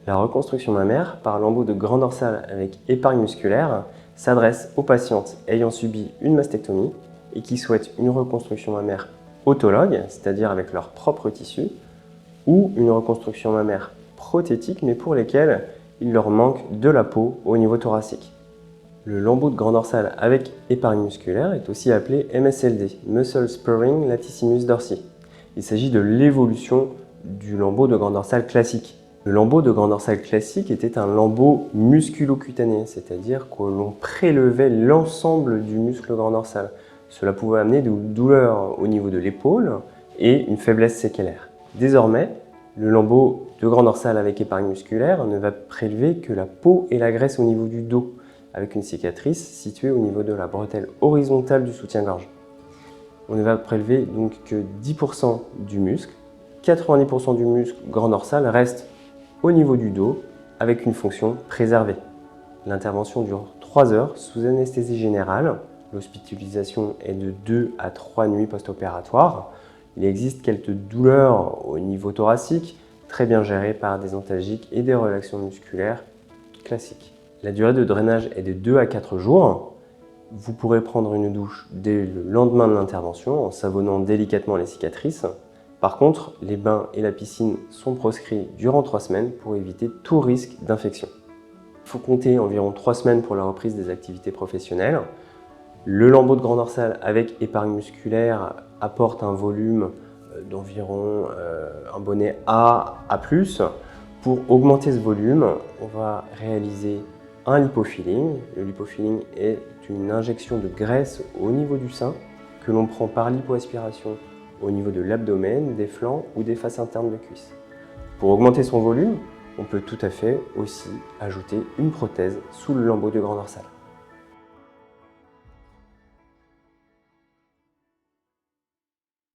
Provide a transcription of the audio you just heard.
La reconstruction mammaire par lambeau de grand dorsal avec épargne musculaire s'adresse aux patientes ayant subi une mastectomie et qui souhaitent une reconstruction mammaire autologue, c'est-à-dire avec leur propre tissu, ou une reconstruction mammaire prothétique, mais pour lesquelles il leur manque de la peau au niveau thoracique. Le lambeau de grand dorsal avec épargne musculaire est aussi appelé MSLD, Muscle Spurring Latissimus dorsi. Il s'agit de l'évolution du lambeau de grand dorsal classique. Le lambeau de grand dorsal classique était un lambeau musculocutané, c'est-à-dire que l'on prélevait l'ensemble du muscle grand dorsal. Cela pouvait amener des douleurs au niveau de l'épaule et une faiblesse séquelaire. Désormais, le lambeau de grand dorsal avec épargne musculaire ne va prélever que la peau et la graisse au niveau du dos, avec une cicatrice située au niveau de la bretelle horizontale du soutien-gorge. On ne va prélever donc que 10% du muscle, 90% du muscle grand dorsal reste au niveau du dos avec une fonction préservée. L'intervention dure 3 heures sous anesthésie générale. L'hospitalisation est de 2 à 3 nuits post-opératoires. Il existe quelques douleurs au niveau thoracique, très bien gérées par des antalgiques et des relaxations musculaires classiques. La durée de drainage est de 2 à 4 jours. Vous pourrez prendre une douche dès le lendemain de l'intervention en savonnant délicatement les cicatrices. Par contre, les bains et la piscine sont proscrits durant 3 semaines pour éviter tout risque d'infection. Il faut compter environ 3 semaines pour la reprise des activités professionnelles. Le lambeau de grand dorsal avec épargne musculaire apporte un volume d'environ un bonnet A à plus. Pour augmenter ce volume, on va réaliser un lipofilling. Le lipofilling est une injection de graisse au niveau du sein que l'on prend par lipoaspiration au niveau de l'abdomen, des flancs ou des faces internes de cuisse. Pour augmenter son volume, on peut tout à fait aussi ajouter une prothèse sous le lambeau de grand dorsal.